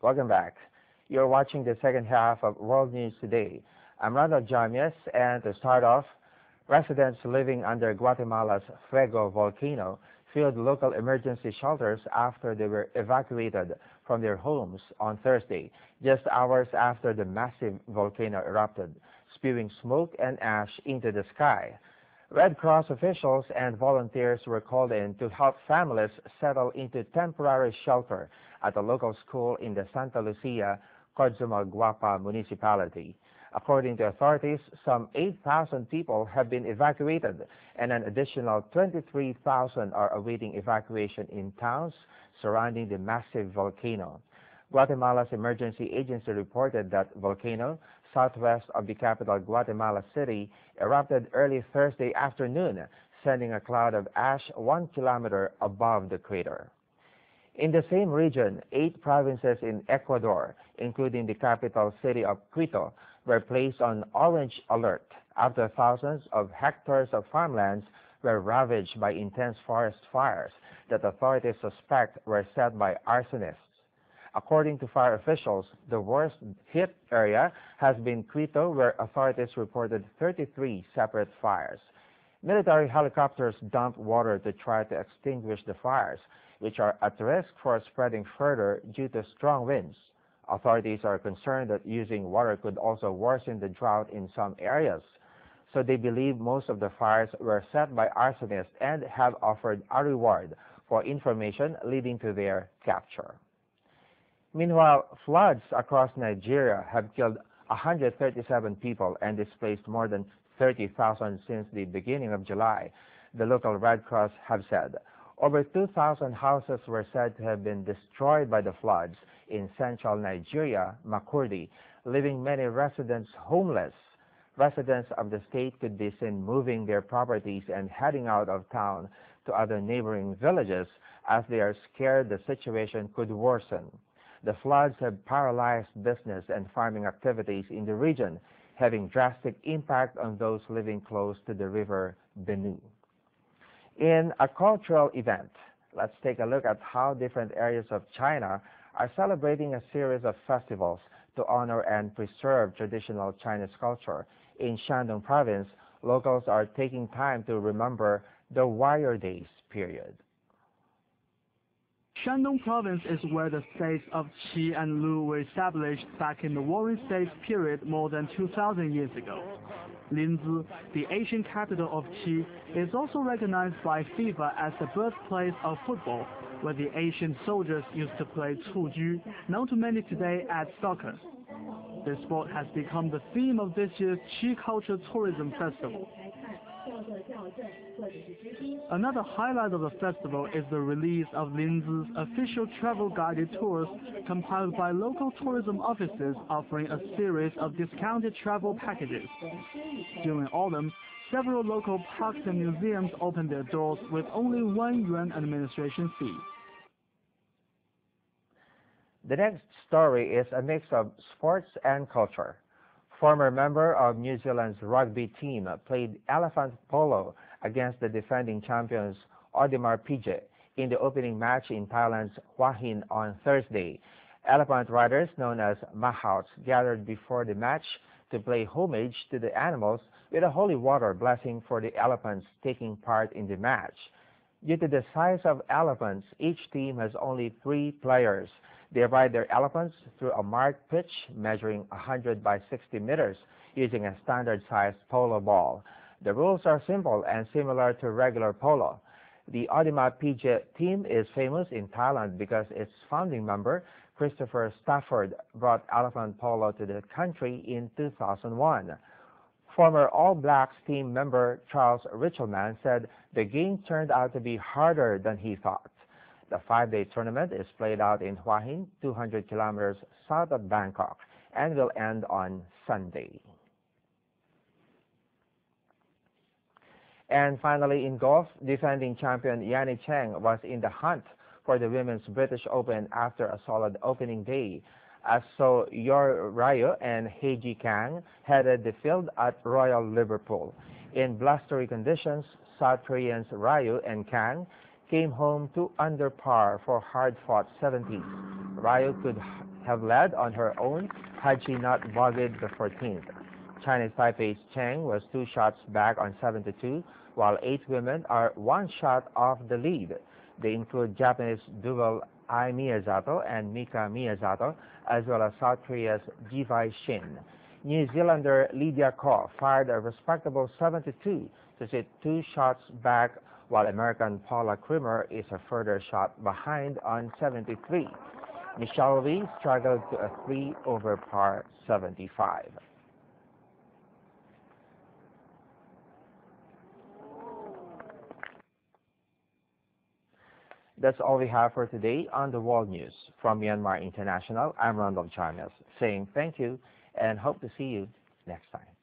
Welcome back. You're watching the second half of World News Today. I'm Randolf Jamias, and to start off, residents living under Guatemala's Fuego volcano filled local emergency shelters after they were evacuated from their homes on Thursday, just hours after the massive volcano erupted, spewing smoke and ash into the sky. Red Cross officials and volunteers were called in to help families settle into temporary shelter at a local school in the Santa Lucia, Guapa municipality. According to authorities, some 8,000 people have been evacuated, and an additional 23,000 are awaiting evacuation in towns surrounding the massive volcano. Guatemala's emergency agency reported that volcano southwest of the capital Guatemala City erupted early Thursday afternoon, sending a cloud of ash 1 kilometer above the crater. In the same region, 8 provinces in Ecuador, including the capital city of Quito, were placed on orange alert after thousands of hectares of farmlands were ravaged by intense forest fires that authorities suspect were set by arsonists. According to fire officials, the worst hit area has been Quito, where authorities reported 33 separate fires. Military helicopters dumped water to try to extinguish the fires, which are at risk for spreading further due to strong winds. Authorities are concerned that using water could also worsen the drought in some areas, so they believe most of the fires were set by arsonists and have offered a reward for information leading to their capture. Meanwhile, floods across Nigeria have killed 137 people and displaced more than 30,000 since the beginning of July, the local Red Cross have said. Over 2,000 houses were said to have been destroyed by the floods in central Nigeria, Makurdi, leaving many residents homeless. Residents of the state could be seen moving their properties and heading out of town to other neighboring villages as they are scared the situation could worsen. The floods have paralyzed business and farming activities in the region, having drastic impact on those living close to the river Benue. In a cultural event, let's take a look at how different areas of China are celebrating a series of festivals to honor and preserve traditional Chinese culture. In Shandong province, locals are taking time to remember the warrior days period. Shandong province is where the states of Qi and Lu were established back in the Warring States period more than 2,000 years ago. Linzi, the ancient capital of Qi, is also recognized by FIFA as the birthplace of football, where the ancient soldiers used to play Cuju, known to many today as soccer. This sport has become the theme of this year's Qi Culture Tourism Festival. Another highlight of the festival is the release of Linzi's official travel guided tours compiled by local tourism offices offering a series of discounted travel packages. During autumn, several local parks and museums opened their doors with only yuan administration fee. The next story is a mix of sports and culture. Former member of New Zealand's rugby team played elephant polo against the defending champions Audemars Piguet in the opening match in Thailand's Hua Hin on Thursday. Elephant riders known as Mahouts gathered before the match to pay homage to the animals with a holy water blessing for the elephants taking part in the match. Due to the size of elephants, each team has only 3 players. They ride their elephants through a marked pitch measuring 100 by 60 meters using a standard-sized polo ball. The rules are simple and similar to regular polo. The Audemars Piguet team is famous in Thailand because its founding member, Christopher Stafford, brought elephant polo to the country in 2001. Former All Blacks team member Charles Richelman said the game turned out to be harder than he thought. The 5-day tournament is played out in Hua Hin, 200 kilometers south of Bangkok, and will end on Sunday. And finally, in golf, defending champion Yanni Cheng was in the hunt for the Women's British Open after a solid opening day, as So Yor Ryu and Heiji Kang headed the field at Royal Liverpool. In blustery conditions, South Koreans Ryu and Kang came home 2 under par for hard-fought 70s. Ryu could have led on her own had she not bogeyed the 14th. Chinese Taipei's Cheng was 2 shots back on 7-2, while 8 women are 1 shot off the lead. They include Japanese duo Ai Miyazato and Mika Miyazato, as well as South Korea's Ji-Vai Shin. New Zealander Lydia Ko fired a respectable 7-2 to sit 2 shots back, while American Paula Creamer is a further shot behind on 73. Michelle Lee struggled to a 3 over par 75. That's all we have for today on the World News. From Myanmar International, I'm Randolf, saying thank you and hope to see you next time.